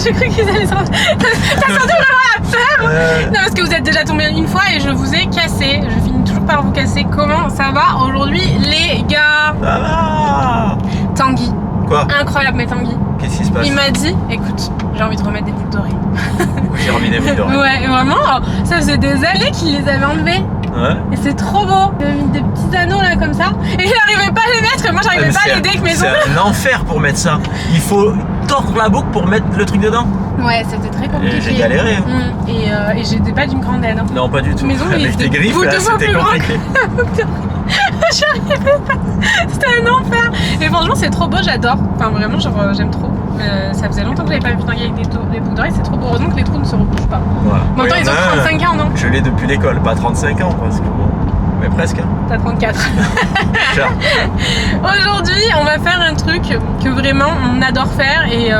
J'ai cru qu'ils allaient sortir. T'as senti vraiment la peur. Non, parce que vous êtes déjà tombé une fois et je vous ai cassé. Je finis toujours par vous casser. Comment ça va aujourd'hui, les gars? Ça va. Tanguy. Quoi? Incroyable, mais Tanguy. Qu'est-ce qui se passe? Il m'a dit, écoute, j'ai envie de remettre des boucles d'oreilles. J'ai remis des boucles d'oreilles. Ouais, vraiment, ça faisait des années qu'il les avait enlevés. Ouais. Et c'est trop beau. Il avait mis des petits anneaux là comme ça. Et il n'arrivait pas à les mettre. Et moi, j'arrivais pas à l'aider avec mes ongles. C'est un enfer pour mettre ça. Il faut tordre la boucle pour mettre le truc dedans. Ouais, c'était très compliqué. J'ai galéré. Et j'étais pas d'une grande aide. Hein. Non, pas du tout. Mes ongles, avec tes griffes, là, c'était compliqué. J'y arrivais pas. C'était un enfer. Et franchement, c'est trop beau, j'adore. Enfin, vraiment, genre, j'aime trop. Ça faisait longtemps que j'avais pas vu Tanguy avec des boucles d'oreilles, c'est trop beau. Heureusement que les trous ne se rebouchent pas. Voilà. En même temps, ils ont 35 ans, non? Je l'ai depuis l'école, pas 35 ans parce que bon. Mais presque. Hein. T'as 34. Aujourd'hui, on va faire un truc que vraiment on adore faire et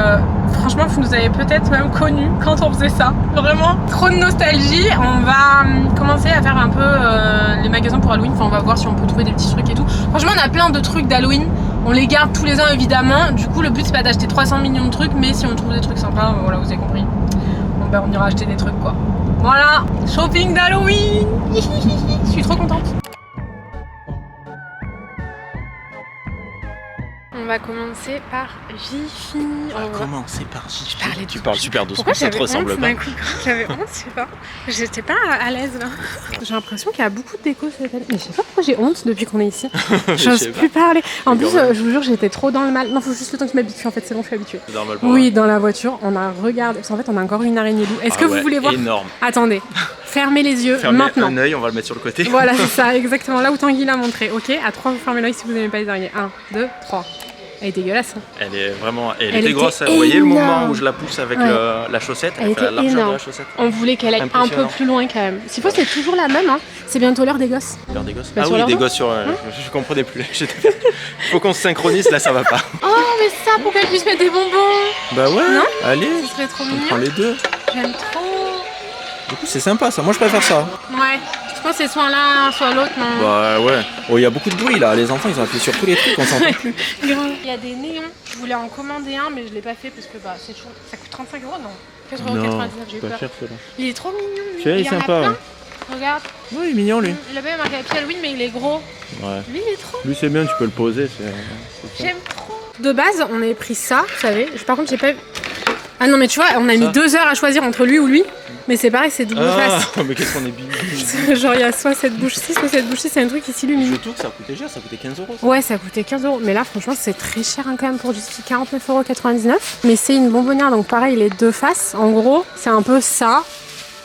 franchement, vous nous avez peut-être même connus quand on faisait ça. Vraiment, trop de nostalgie. On va commencer à faire un peu les magasins pour Halloween. Enfin, on va voir si on peut trouver des petits trucs et tout. Franchement, on a plein de trucs d'Halloween. On les garde tous les ans évidemment. Du coup, le but c'est pas d'acheter 300 millions de trucs, mais si on trouve des trucs sympas, voilà, vous avez compris. Bon, ben, on ira acheter des trucs quoi. Voilà, shopping d'Halloween. Je suis trop contente. On va commencer par Jiffy. On va commencer par Jiffy. Tu parles super doucement, pourquoi ça te ressemble pas. J'avais honte, je sais pas. J'étais pas à l'aise là. J'ai l'impression qu'il y a beaucoup de déco cette année. Mais je sais pas pourquoi j'ai honte depuis qu'on est ici. J'ose plus parler. En plus, je vous jure, j'étais trop dans le mal. Non, faut juste le temps que je m'habitue. En fait, c'est bon, je suis habituée. Oui, dans la voiture, on a regardé. Parce qu'en fait, on a encore une araignée loup. Est-ce que vous voulez voir? Énorme. Attendez. Fermez les yeux maintenant. Un œil, on va le mettre sur le côté. Voilà, c'est ça, exactement. Là où Tanguy l'a montré. Ok, à 3, vous fermez l'œil si vous n'aimez pas les araignées. 1, 2, 3. Elle est dégueulasse. Hein. Elle est vraiment. Elle était grosse. Vous voyez le moment où je la pousse avec la chaussette? Elle était fait la largeur énorme. de la chaussette. On voulait qu'elle aille un peu plus loin quand même. S'il faut, c'est toujours la même. Hein. C'est bientôt l'heure des gosses. L'heure des gosses? Bah, Ah oui, des gosses sur. Je comprenais plus. Faut qu'on se synchronise, là ça va pas. Oh, mais ça, pour qu'elle puisse mettre des bonbons. Bah ouais, non, allez. Ce serait trop on mignon. prend les deux. J'aime trop. Du coup, c'est sympa ça. Moi, je préfère ça. Ouais. Je pense que c'est soit l'un, soit l'autre, non? Bah ouais. Oh, il y a beaucoup de bruit là. Les enfants, ils ont appuyé sur tous les trucs, on s'entend plus. Il y a des néons. Je voulais en commander un, mais je l'ai pas fait parce que bah, c'est toujours... ça coûte 35 €, non? 4,99 €, j'ai eu peur. Cher, Il est trop mignon. Il est y en a sympa. plein. Ouais. Regarde. Oui, il est mignon lui. Il a pas marqué Happy Halloween, mais il est gros. Ouais. Lui, il est trop. Lui, c'est bien, tu peux le poser. J'aime trop. De base, on avait pris ça, vous savez. Par contre, j'ai pas. Ah non, mais tu vois, on a mis 2 heures à choisir entre lui ou lui. Mais c'est pareil, c'est double face. Mais qu'est-ce qu'on est bidon. Genre, il y a soit cette bouche-ci, soit cette bouche-ci, c'est un truc qui s'illumine. Surtout que ça coûtait cher, ça coûtait 15 €. Ouais, ça coûtait 15 €. Mais là, franchement, c'est très cher hein, quand même pour Justy, 49,99 €. Mais c'est une bonbonnière, donc pareil, les deux faces. En gros, c'est un peu ça,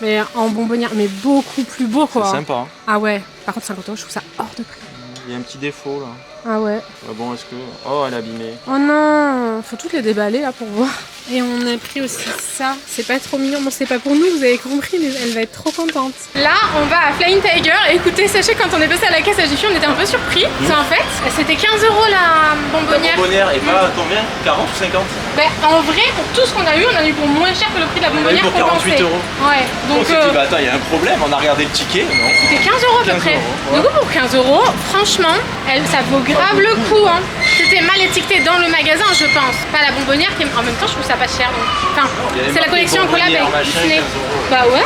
mais en bonbonnière, mais beaucoup plus beau quoi. C'est sympa. Hein. Ah ouais, par contre, 50 €, je trouve ça hors de prix. Il y a un petit défaut là. Ah ouais. Ah bon, est-ce que. Oh, elle est abîmée. Oh non, faut toutes les déballer là pour voir. Et on a pris aussi ça. C'est pas trop mignon. Bon, c'est pas pour nous, vous avez compris, mais elle va être trop contente. Là, on va à Flying Tiger. Écoutez, sachez, quand on est passé à la caisse à Jiffy, on était un peu surpris. C'est en fait, c'était 15 € la bonbonnière. La bonbonnière, et pas combien? 40 ou 50? Ben, en vrai, pour tout ce qu'on a eu, on a eu pour moins cher que le prix de la bonbonnière pour compensée. 48 €. Ouais, donc. On s'est dit, bah attends, il y a un problème, on a regardé le ticket, non? C'était 15 € à peu 15 près. €, ouais. Du coup, pour 15 €, franchement, ça vaut grave le coup. Hein. C'était mal étiqueté dans le magasin, je pense. Pas la bonbonnière, qui en même temps, je trouve ça pas cher. Donc. Enfin, c'est la collection en collab avec Disney. Bah ouais.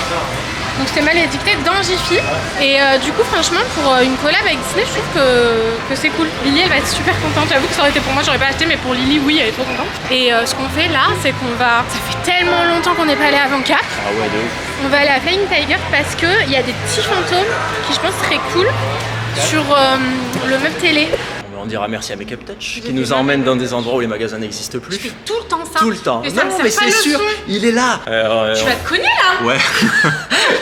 Donc c'était mal étiqueté dans Jiffy. Et du coup, franchement, pour une collab avec Disney, je trouve que c'est cool. Lily, elle va être super contente. J'avoue que ça aurait été pour moi, j'aurais pas acheté, mais pour Lily, oui, elle est trop contente. Et ce qu'on fait là, c'est qu'on va. Ça fait tellement longtemps qu'on n'est pas allé à Van Cap. Ah ouais, de ouf. On va aller à Flying Tiger parce qu'il y a des petits fantômes qui, je pense, seraient cool sur le meuble télé. On dira merci à Make Up Touch qui nous emmène dans des endroits où les magasins n'existent plus. Je fais tout le temps ça. Tout le temps. Et ça me non, sert mais pas c'est le sûr, son. il est là. Tu vas te cogner là. Ouais,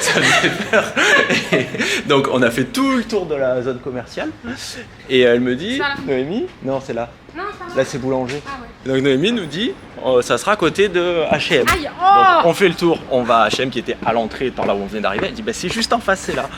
ça me fait peur. Et donc on a fait tout le tour de la zone commerciale et elle me dit, Ça, là. Noémie, non c'est là. Non, ça va. Là c'est boulanger. Ah ouais. Donc Noémie nous dit, oh, ça sera à côté de H&M. Aïe, oh. Donc, on fait le tour, on va à H&M qui était à l'entrée par là où on venait d'arriver. Elle dit, bah, c'est juste en face, c'est là.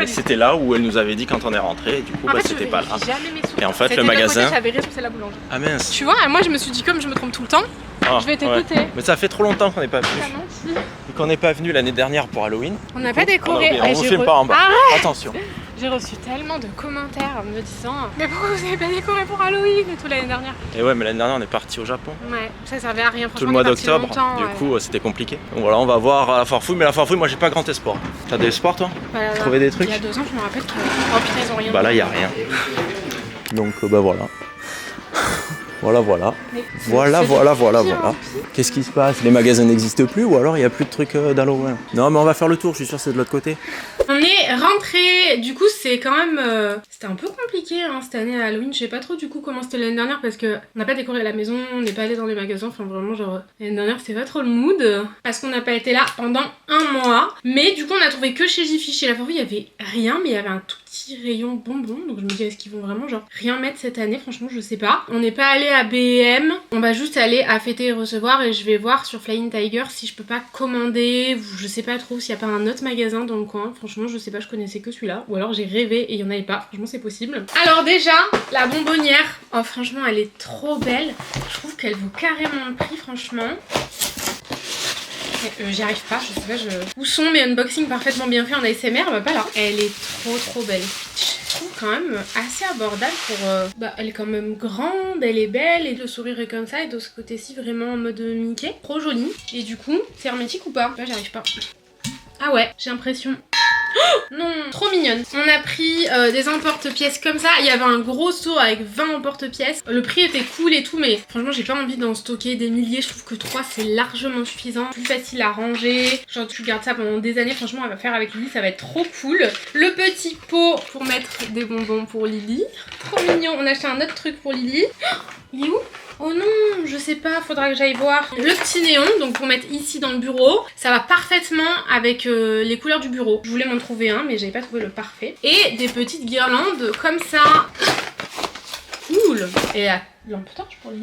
C'était là où elle nous avait dit quand on est rentré, et du coup En bah, fait, c'était je pas là. vérifie jamais mes souvenirs. Et en fait, C'était le de l'autre magasin- côté, j'avais raison, c'est la boulangerie. Ah mince. Tu vois, moi je me suis dit, comme je me trompe tout le temps, Ah, je vais t'écouter. Ouais. Mais ça fait trop longtemps qu'on n'est pas venu. Ça mentit. Et qu'on n'est pas venu l'année dernière pour Halloween. On n'a pas décoré. On vous filme pas en bas. Arrête. Attention. J'ai reçu tellement de commentaires me disant mais pourquoi vous n'avez pas décoré pour Halloween et tout l'année dernière. Et ouais, mais l'année dernière on est parti au Japon. Ouais, ça servait à rien. Tout le mois d'octobre, du coup c'était compliqué. Donc voilà, on va voir à la foire fouille, mais la foire fouille, moi j'ai pas grand espoir. T'as des espoirs toi? Trouver des trucs? Il y a 2 ans, je me rappelle que. Oh putain, ils ont rien. Bah là, il y a rien. Donc bah voilà. Voilà. Voilà. Qu'est-ce qui se passe? Les magasins n'existent plus ou alors il n'y a plus de trucs d'Halloween? Non mais on va faire le tour, je suis sûr que c'est de l'autre côté. On est rentré, du coup c'est quand même... C'était un peu compliqué hein, cette année à Halloween, je sais pas trop du coup comment c'était l'année dernière parce que on n'a pas décoré la maison, on n'est pas allé dans les magasins, enfin vraiment genre l'année dernière c'était pas trop le mood parce qu'on n'a pas été là pendant 1 mois. Mais du coup on a trouvé que chez Jiffy, chez la foire il y avait rien mais il y avait un tout petit rayon bonbons, donc je me dis est-ce qu'ils vont vraiment genre rien mettre cette année, franchement je sais pas. On n'est pas allé à B&M, on va juste aller à Fêter et Recevoir et je vais voir sur Flying Tiger si je peux pas commander ou je sais pas trop s'il y a pas un autre magasin dans le coin, franchement je sais pas, je connaissais que celui-là ou alors j'ai rêvé et il y en avait pas, franchement c'est possible. Alors déjà la bonbonnière, oh franchement elle est trop belle, je trouve qu'elle vaut carrément le prix franchement. J'y arrive pas, je sais pas, où sont mes unboxings parfaitement bien faits en ASMR? Bah pas là. Elle est trop belle. Je trouve quand même assez abordable pour... Bah elle est quand même grande, elle est belle et le sourire est comme ça et de ce côté-ci vraiment en mode Mickey. Trop jolie. Et du coup, c'est hermétique ou pas? Là j'y arrive pas. Ah ouais, j'ai l'impression... Oh non, trop mignonne. On a pris des emporte-pièces comme ça. Il y avait un gros seau avec 20 emporte-pièces. Le prix était cool et tout, mais franchement j'ai pas envie d'en stocker des milliers. Je trouve que 3 c'est largement suffisant. Plus facile à ranger. Genre tu gardes ça pendant des années. Franchement on va faire avec Lily, ça va être trop cool. Le petit pot pour mettre des bonbons pour Lily. Trop mignon. On a acheté un autre truc pour Lily. Il est où? Oh non, je sais pas, faudra que j'aille voir. Le petit néon, donc pour mettre ici dans le bureau, ça va parfaitement avec les couleurs du bureau. Je voulais m'en trouver un, mais j'avais pas trouvé le parfait. Et des petites guirlandes comme ça. Cool. Et la lampe torche pour lui.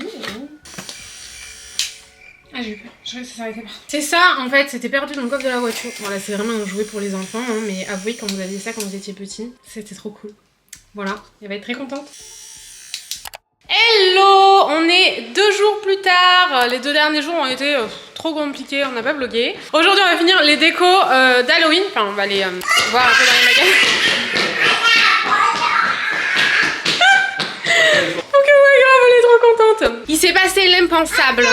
Ah j'ai eu peur, je croyais que ça s'arrêtait pas. C'est ça en fait, c'était perdu dans le coffre de la voiture. Voilà, c'est vraiment un jouet pour les enfants, hein, mais avouez quand vous aviez ça quand vous étiez petit, c'était trop cool. Voilà, elle va être très contente. Hello! On est 2 jours plus tard. Les 2 derniers jours ont été trop compliqués, on n'a pas vlogué. Aujourd'hui on va finir les décos d'Halloween. Enfin on va aller voir un peu dans les magasins. Ok ouais grave, elle est trop contente. Il s'est passé l'impensable.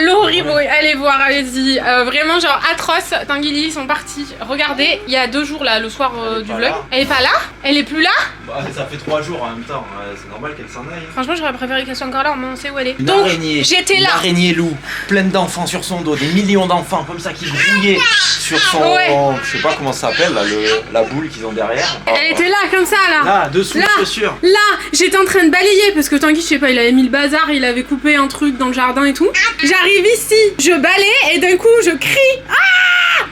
L'horrible, oui, allez voir, allez-y. Vraiment genre atroce. Tanguy, ils sont partis. Regardez, il y a 2 jours là, le soir du vlog. Elle est pas là? Elle est plus là? Bah ça fait 3 jours en même temps, c'est normal qu'elle s'en aille. Franchement j'aurais préféré qu'elle soit encore là, on sait où elle est. Une donc araignée, j'étais là. Une araignée loup, pleine d'enfants sur son dos, des millions d'enfants comme ça qui grouillaient sur son... Ouais. Je sais pas comment ça s'appelle là, la boule qu'ils ont derrière. Elle était là comme ça là. Là, dessous là, les chaussures. Là, j'étais en train de balayer parce que Tanguy, je sais pas, il avait mis le bazar, il avait coupé un truc dans le jardin et tout. J'arrive ici, je balaye et d'un coup je crie. Ah!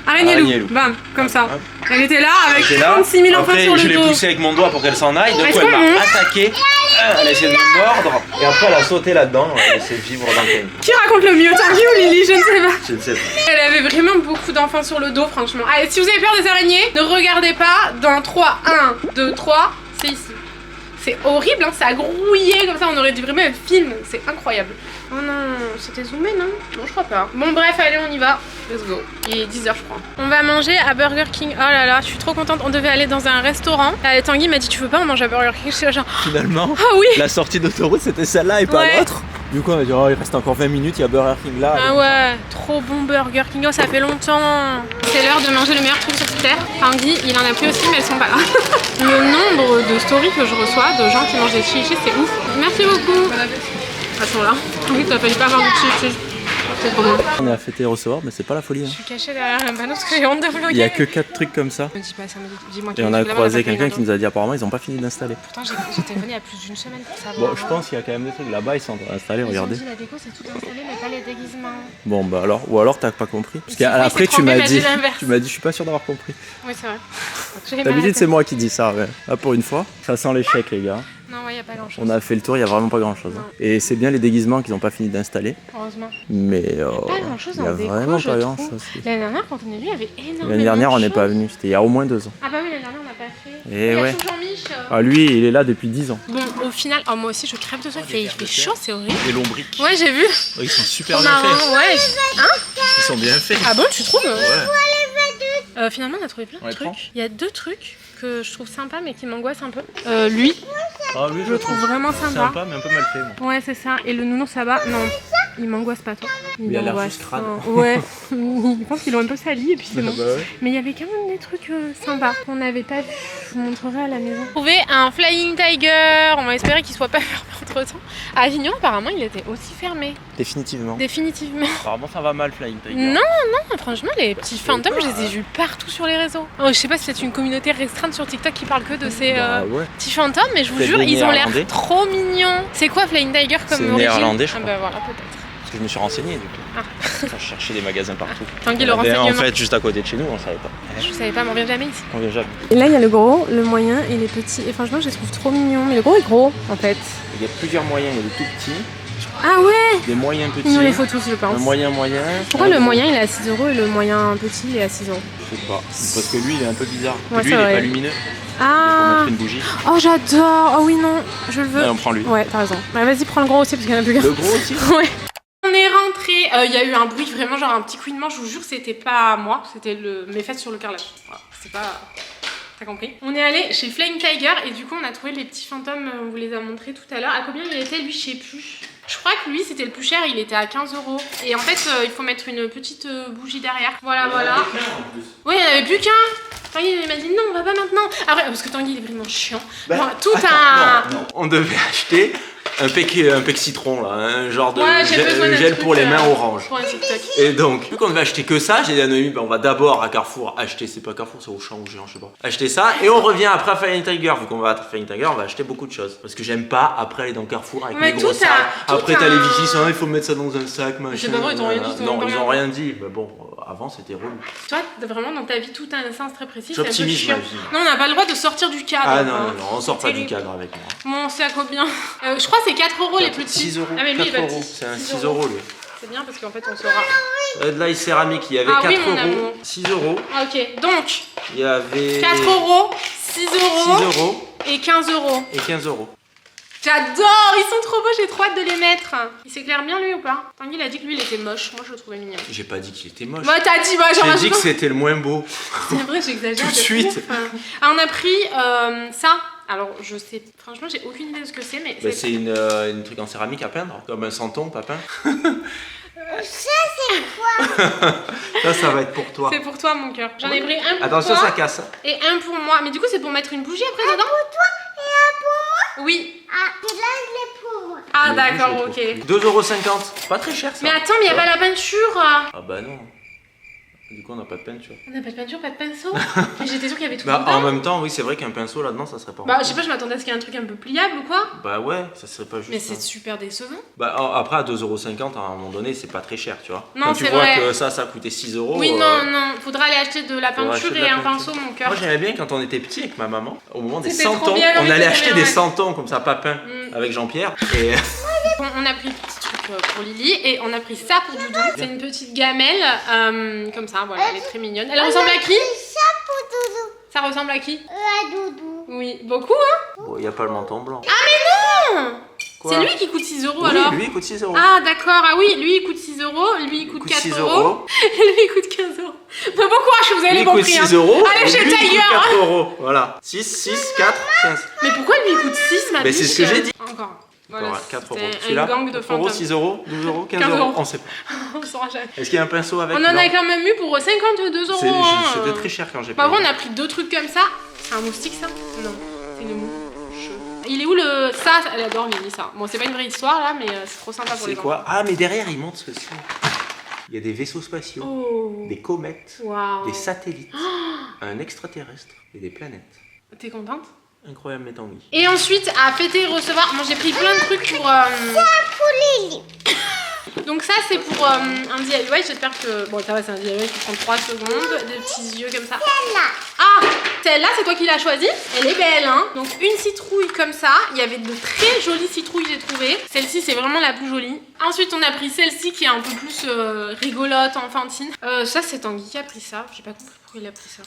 Araignée loup. Bam, comme ça. Hop. Elle était là avec Elle était 36 000 enfants après, sur le je l'ai dos. poussée avec mon doigt pour qu'elle s'en aille. D'un coup, Est-ce elle qu'on m'a monte attaqué. Elle a essayé de me mordre. Et après, elle a sauté là-dedans. Elle a essayé de vivre dans le caillou. Qui raconte le mieux, Tanguy ou Lily? Je ne sais pas. Je ne sais pas. Elle avait vraiment beaucoup d'enfants sur le dos, franchement. Allez, si vous avez peur des araignées, ne regardez pas dans 3. 1, 2, 3, c'est ici. C'est horrible, hein, ça a grouillé comme ça, on aurait dit vraiment un film, c'est incroyable. Oh non, c'était zoomé, non? Non, je crois pas. Bon, bref, allez, on y va. Let's go. Il est 10h, je crois. On va manger à Burger King. Oh là là, je suis trop contente. On devait aller dans un restaurant. Tanguy m'a dit, tu veux pas, on mange à Burger King? Je suis genre, Finalement, ah oui! la sortie d'autoroute, c'était celle-là et pas Ouais. l'autre. Du coup, on a dit, oh, il reste encore 20 minutes, il y a Burger King là. Ah ouais, trop bon Burger King. Oh, ça fait longtemps. C'est l'heure de manger le meilleur truc sur cette terre. Tanguy, il en a pris aussi, mais elles sont pas là. Le nombre de stories que je reçois de gens qui mangent des chichis, c'est ouf. Merci beaucoup. Elles sont là. Oui, t'as failli pas avoir de chichis. C'est trop bon. On est à fêter et recevoir, mais c'est pas la folie. Je suis cachée derrière un panneau parce que j'ai honte de vlogger. Il y a que 4 trucs comme ça. Me dis pas ça, dis-moi Et on a croisé quelqu'un qui nous a dit apparemment ils ont pas fini d'installer. Pourtant, j'étais venue il y a plus d'une semaine pour savoir. Bon, je pense qu'il y a quand même des trucs là-bas, ils sont installés, regardez. La déco, c'est tout installé, mais pas les déguisements. Bon, bah alors, ou alors t'as pas compris. Parce Oui, qu'après c'est tu m'as trompé, dit, mais j'ai l'inverse. je suis pas sûr d'avoir compris. Oui, c'est vrai. D'habitude c'est moi qui dis ça, ouais. Là pour une fois, ça sent l'échec les gars. Non, ouais, y a pas grand chose. On a fait le tour, il y a vraiment pas grand chose. Et c'est bien les déguisements qu'ils n'ont pas fini d'installer. Heureusement. Mais Pas grand chose il y a en déco, vraiment je pas grand trouve. chose. L'année dernière, quand on est venu, il y avait énormément. L'année dernière, on de n'est pas choses. venu, c'était il y a au moins 2 ans. Ah bah oui, l'année dernière, on n'a pas fait. Et Il y a ouais. tout Jean-Mich. Ah, lui, il est là depuis 10 ans. Bon, au final, oh, moi aussi, je crève de soif. Il fait chaud, c'est horrible. Les lombriques. Ouais, j'ai vu. Ils sont super Trop bien marrant, faits. ouais. Hein? Ils sont bien faits. Ah bon, tu trouves? Ouais. Finalement, on a trouvé plein On de les prend trucs. Il y a 2 trucs que je trouve sympas, mais qui m'angoissent un peu. Lui, Ah oui, je le trouve vraiment sympa. sympa, mais un peu mal fait. Moi. Ouais, c'est ça. Et le nounours ça-bas, non. Il m'angoisse pas, toi. Il a l'air juste crade. Ouais. Je pense qu'ils l'ont un peu sali et puis c'est bon. Bah ouais. Mais il y avait quand même des trucs sympas qu'on n'avait pas vu. Je vous montrerai à la maison. Trouver un Flying Tiger. On va espérer qu'il soit pas fermé entre temps. À Avignon, apparemment, il était aussi fermé. Définitivement. Définitivement. Apparemment, ça va mal, Flying Tiger. Non, non, franchement, les petits fantômes, je les ai vus partout sur les réseaux. Oh, je sais pas si c'est une communauté restreinte sur TikTok qui parle que de ces Bah ouais. petits fantômes, mais je vous C'est jure, des ils ont l'air Néerlandais. trop mignons. C'est quoi Flying Tiger comme C'est origine? néerlandais, je Ah crois. bah voilà, peut-être. Parce que je me suis renseigné du coup. Ah. Quand je cherchais des magasins partout. Tanguy, Il y le en avait un, renseignement. en fait, juste à côté de chez nous, on savait pas. Je savais pas, mais on revient jamais ici. On vient jamais. Et là, il y a le gros, le moyen et les petits. Et franchement, je les trouve trop mignons. Mais le gros est gros, en fait. Il y a plusieurs moyens, il y a des tout petits, Ah ouais, des moyens petits, il nous les faut tous, je pense. un moyen. Pourquoi le moyen il est à 6 € et le moyen petit il est à 6 €? Je sais pas. Parce que lui, il est un peu bizarre. Ouais, Lui, c'est il est vrai. pas lumineux. Pour Ah, mettre une bougie. oh j'adore. Oh oui, non, je le veux. Allez, on prend lui. Ouais, t'as raison. Bah, vas-y, prends le gros aussi parce qu'il y en a plus qu'un. Le gros aussi. Ouais. On est rentré. Il y a eu un bruit vraiment genre un petit couinement. Je vous jure, c'était pas moi, c'était mes fesses sur le carrelage. Voilà, c'est pas. T'as compris? On est allé chez Flying Tiger et du coup on a trouvé les petits fantômes. On vous les a montrés tout à l'heure. À combien il était lui? Je sais plus. Je crois que lui c'était le plus cher. Il était à 15 €. Et en fait, il faut mettre une petite bougie derrière. Voilà, voilà. Oui, il n'y en avait plus qu'un. Tanguy il m'a dit non, on va pas maintenant. Après, parce que Tanguy il est vraiment chiant. Bon, tout un. Non, on devait acheter un pec citron là, un genre de Ouais, j'ai besoin d'un gel truc, pour les mains orange. Pour un TikTok. Et donc, vu qu'on devait acheter que ça, j'ai dit à Noémie, ben, on va d'abord à Carrefour acheter, c'est pas Carrefour, c'est Auchan ou Géant, je sais pas. Acheter ça, et on revient après à Flying Tiger. Vu qu'on va à Flying Tiger, on va acheter beaucoup de choses. Parce que j'aime pas après aller dans Carrefour avec Mais mes gros tout sacs. tout Après, t'as les vigies, il faut mettre ça dans un sac, machin. C'est pas vrai, ils t'ont rien dit, ils t'ont Non, pas ils rien ont dit. rien dit. Mais bon, avant c'était relou. Toi, vraiment dans ta vie, tout a un sens très précis. C'est un peu J'optimise chiant. ma vie. Non, on n'a pas le droit de sortir du cadre. Ah non, hein. non, non, on sort pas du Terrible. cadre avec moi. Bon, c'est à combien? Je crois que c'est 4 € les plus petits. 6 €. Ah, mais lui, il est 4 pas €. petit. C'est un 6 6 € lui. C'est bien parce qu'en fait, on saura. De là, il céramique, il y avait Ah 4 oui, mon amour. €, 6 €. Ah, ok. Donc, Il y avait 4 €, 6 € 6 € et 15 € et 15 €. J'adore, ils sont trop beaux, j'ai trop hâte de les mettre. Il s'éclaire bien lui ou pas? Tanguy il a dit que lui il était moche, moi je le trouvais mignon. J'ai pas dit qu'il était moche. Bah t'as dit, bah genre J'ai dit que c'était le moins beau. c'est vrai, j'exagère. Tout de c'est suite. ouf. Ah, on a pris ça. Alors je sais, franchement j'ai aucune idée de ce que c'est, mais Bah, c'est une truc en céramique à peindre, comme un santon pas peint. Ça va être pour toi. c'est pour toi mon cœur. J'en ai pris un pour Attention, toi ça casse. et un pour moi. Mais du coup c'est pour mettre une bougie après dedans? Un pour toi et un pour moi? Oui. Ah, c'est là je l'ai pour moi. Ah d'accord, ok. 2,50 €. Pas très cher ça. Mais attends, mais il n'y a pas la peinture. Ah bah non. Du coup, on n'a pas de peinture. On n'a pas de peinture, pas de pinceau. Mais j'étais sûre qu'il y avait tout Bah, dedans. en même temps, oui, c'est vrai qu'un pinceau là-dedans, ça serait pas. Bah je sais pas, je m'attendais à ce qu'il y ait un truc un peu pliable ou quoi. Bah ouais, ça serait pas juste. Mais ça. c'est super décevant. Bah après à 2,50 € à un moment donné, c'est pas très cher, tu vois. Non, Quand tu c'est vois vrai. que ça coûtait 6 €. Oui, non, faudra aller acheter de la Faudra peinture acheter de et la un peinture. pinceau, mon cœur. Moi j'aimais bien quand on était petit avec ma maman, au moment des C'était trop 100 ans, bien, on oui, allait c'était acheter bien, des ouais. 100 ans comme ça, pas peints, avec Jean-Pierre. Et On a pris le petit truc pour Lily et on a pris ça pour Doudou. C'est une petite gamelle, comme ça, voilà, elle est très mignonne. Elle ressemble à qui? C'est ça pour Doudou. Ça ressemble à qui? À Doudou. Oui, beaucoup, hein? bon, il n'y a pas le menton blanc. Non. Quoi? C'est lui qui coûte 6 € Oui, alors? lui il coûte 6 €. Ah d'accord, ah oui, lui il coûte 6 €, lui il coûte 4 6 € et lui il coûte 15 €. Bah, bon courage, vous avez Lui les il bons coûte prix. 6 hein. €. Allez et chez lui, il coûte Tiger. 4 €. Voilà. 6, 4, 15. Mais pourquoi lui il coûte 6 ma Mais c'est biche? ce que j'ai dit. Encore. Voilà, Voilà, 4 €. c'était Celui-là, un gang de 4 €, fantômes. 6 €, 12 €, 15 15 €. €. On sait pas. On saura jamais. Est-ce qu'il y a un pinceau avec? On en Non. a quand même eu pour 52 €. C'était très cher quand j'ai Bah, payé. on a pris 2 trucs comme ça. C'est un moustique ça? Non, c'est une mouche. Il est où le. Ça, elle adore Lily ça. Bon, c'est pas une vraie histoire là, mais c'est trop sympa pour C'est les quoi? Ah, mais derrière, il montre ce que c'est. Il y a des vaisseaux spatiaux, Oh. des comètes, Waouh. des satellites, un extraterrestre et des planètes. T'es contente? Incroyable, mais Tanguy. Et ensuite, à fêter et recevoir, moi j'ai pris plein de trucs pour. Pour Lily. Donc ça ça c'est pour un DIY, j'espère que... Bon ça va, c'est un DIY qui prend 3 secondes, des petits yeux comme ça. Celle-là. Ah, celle-là c'est toi qui l'as choisie. Elle est belle hein. Donc une citrouille comme ça, il y avait de très jolies citrouilles j'ai trouvé. Celle-ci c'est vraiment la plus jolie. Ensuite on a pris celle-ci qui est un peu plus rigolote, enfantine. Ça c'est Tanguy qui a pris ça, j'ai pas compris pourquoi il a pris ça.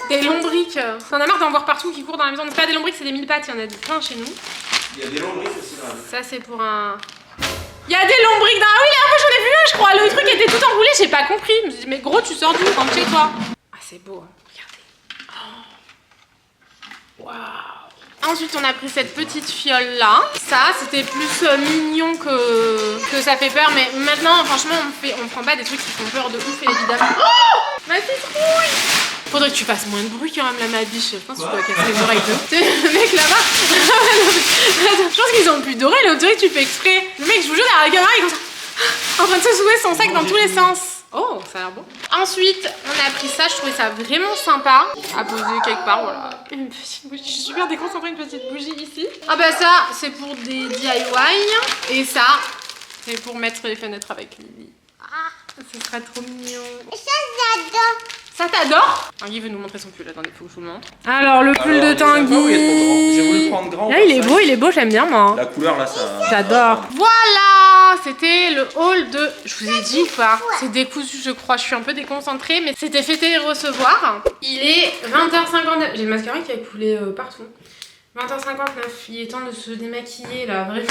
Des lombriques. T'en as marre d'en voir partout qui courent dans la maison. C'est pas des lombriques, c'est des mille pattes, il y en a plein chez nous. Il y a des lombriques aussi dans la maison. Ça c'est pour un... Il y a des lombriques dans... Ah oui, là, moi j'en ai vu un je crois. Le truc était tout enroulé, j'ai pas compris. Je me suis dit mais gros tu sors d'où? Rentre chez toi. Ah c'est beau, hein. Regardez. Oh. Waouh. Ensuite on a pris cette petite fiole là. Ça c'était plus mignon que ça fait peur. Mais maintenant franchement on prend pas des trucs qui font peur de ouf évidemment. Oh ma citrouille. Faudrait que tu fasses moins de bruit quand même là ma biche. Je pense que tu dois casser les oreilles de... Le mec là-bas. Je pense qu'ils ont plus doré. Là on dirait que tu fais exprès. Le mec je vous jure derrière la caméra il est comme ça, en train de se soulever son sac dans tous les sens. Oh ça a l'air bon. Ensuite on a pris ça. Je trouvais ça vraiment sympa à poser quelque part. Voilà. Une petite bougie. Je suis super déconcentrée. Une petite bougie ici. Ah bah ça c'est pour des DIY. Et ça c'est pour mettre les fenêtres avec Lily. Ah ce serait trop mignon. Ça, j'adore. Ça t'adore? Tanguy veut nous montrer son pull, attendez, faut que je vous le montre. Alors le pull de Tanguy. J'ai voulu prendre grand. Là il est beau, j'aime bien moi. La couleur là, ça. J'adore. Voilà, c'était le haul de... Je vous ai dit ou pas? C'est décousu je crois, je suis un peu déconcentrée, mais c'était fêter et recevoir. Il est 20h59, j'ai le mascara qui a coulé partout. 20h59, il est temps de se démaquiller là, vraiment,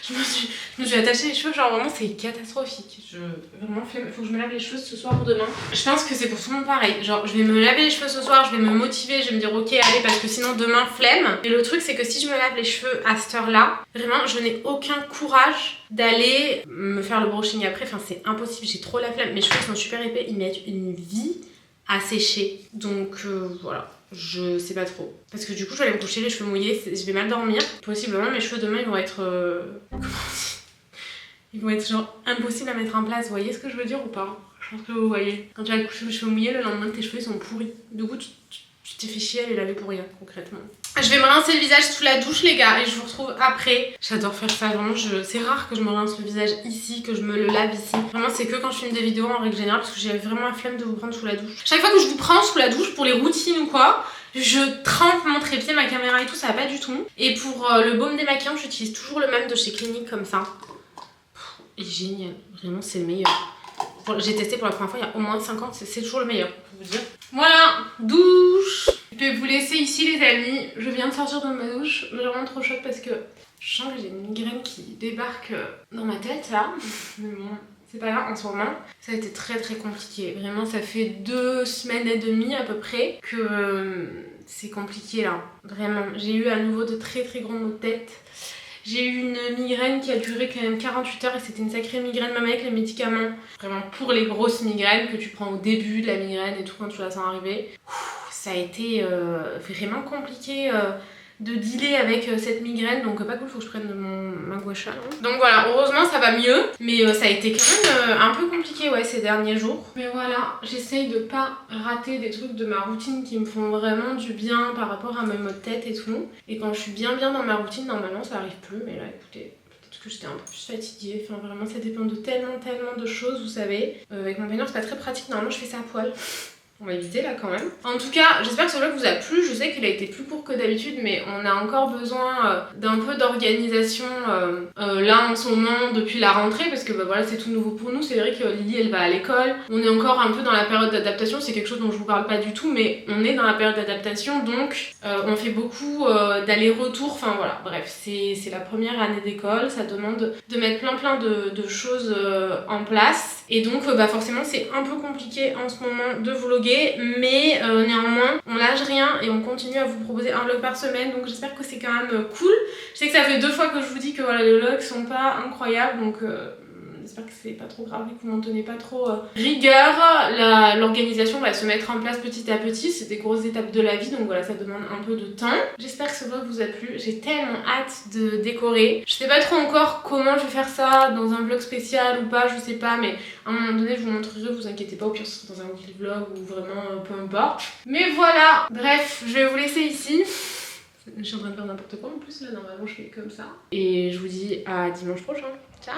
je me suis attachée les cheveux, genre vraiment c'est catastrophique. Vraiment, faut que je me lave les cheveux ce soir ou demain. Je pense que c'est pour tout le monde pareil, genre je vais me laver les cheveux ce soir, je vais me motiver, je vais me dire ok allez parce que sinon demain flemme. Et le truc c'est que si je me lave les cheveux à cette heure là, vraiment je n'ai aucun courage d'aller me faire le brushing après, enfin c'est impossible, j'ai trop la flemme, mes cheveux sont super épais, ils mettent une vie à sécher, donc voilà. Je sais pas trop. Parce que du coup, je vais aller me coucher les cheveux mouillés, je vais mal dormir. Possiblement, mes cheveux demain, ils vont être... Comment dire ? Ils vont être genre impossibles à mettre en place. Vous voyez ce que je veux dire ou pas? Je pense que vous voyez. Quand tu vas te coucher les cheveux mouillés, le lendemain, tes cheveux ils sont pourris. Du coup, tu t'es fait chier à les laver pour rien, concrètement. Je vais me rincer le visage sous la douche, les gars, et je vous retrouve après. J'adore faire ça, vraiment. C'est rare que je me rince le visage ici, que je me le lave ici. Vraiment, c'est que quand je filme des vidéos en règle générale, parce que j'ai vraiment la flemme de vous prendre sous la douche. Chaque fois que je vous prends sous la douche pour les routines ou quoi, je trempe mon trépied, ma caméra et tout, ça va pas du tout. Et pour le baume démaquillant, j'utilise toujours le même de chez Clinique comme ça. Il est génial, vraiment c'est le meilleur. J'ai testé pour la première fois il y a au moins 5 ans, c'est toujours le meilleur pour vous dire. Voilà, douche. Je vais vous laisser ici les amis, je viens de sortir de ma douche, j'ai vraiment trop chaude parce que je sens que j'ai une migraine qui débarque dans ma tête là. Mais bon, c'est pas grave en ce moment. Ça a été très compliqué, vraiment ça fait 2 semaines et demie à peu près que c'est compliqué là. Vraiment, j'ai eu à nouveau de très grands maux de tête. J'ai eu une migraine qui a duré quand même 48 heures et c'était une sacrée migraine même avec les médicaments. Vraiment pour les grosses migraines que tu prends au début de la migraine et tout quand tu la sens arriver. Ça a été vraiment compliqué de dealer avec cette migraine, donc pas cool, faut que je prenne ma guacha. Donc voilà, heureusement ça va mieux, mais ça a été quand même un peu compliqué ouais, ces derniers jours. Mais voilà, j'essaye de pas rater des trucs de ma routine qui me font vraiment du bien par rapport à mes maux de tête et tout. Et quand je suis bien dans ma routine, normalement ça arrive plus, mais là écoutez, peut-être que j'étais un peu plus fatiguée, enfin vraiment ça dépend de tellement de choses, vous savez. Avec mon peignoir c'est pas très pratique, normalement je fais ça à poil. On va éviter là quand même. En tout cas, j'espère que ce vlog vous a plu. Je sais qu'il a été plus court que d'habitude, mais on a encore besoin d'un peu d'organisation là en ce moment depuis la rentrée, parce que bah, voilà, c'est tout nouveau pour nous. C'est vrai que Lily elle va à l'école. On est encore un peu dans la période d'adaptation. C'est quelque chose dont je vous parle pas du tout, mais on est dans la période d'adaptation, donc on fait beaucoup d'allers-retours. Enfin voilà, bref, c'est la première année d'école. Ça demande de mettre plein de choses en place. Et donc bah forcément c'est un peu compliqué en ce moment de vlogger, mais néanmoins on lâche rien et on continue à vous proposer un vlog par semaine, donc j'espère que c'est quand même cool. Je sais que ça fait 2 fois que je vous dis que voilà, les vlogs sont pas incroyables, donc j'espère que c'est pas trop grave et que vous m'en tenez pas trop rigueur. L'organisation va se mettre en place petit à petit, c'est des grosses étapes de la vie, donc voilà, ça demande un peu de temps. J'espère que ce vlog vous a plu, j'ai tellement hâte de décorer. Je sais pas trop encore comment je vais faire ça, dans un vlog spécial ou pas, je sais pas, mais à un moment donné je vous montrerai, vous inquiétez pas, au pire ce sera dans un weekly vlog ou vraiment peu importe. Mais voilà, bref, je vais vous laisser ici. Je suis en train de faire n'importe quoi en plus là, normalement je fais comme ça. Et je vous dis à dimanche prochain. Ciao!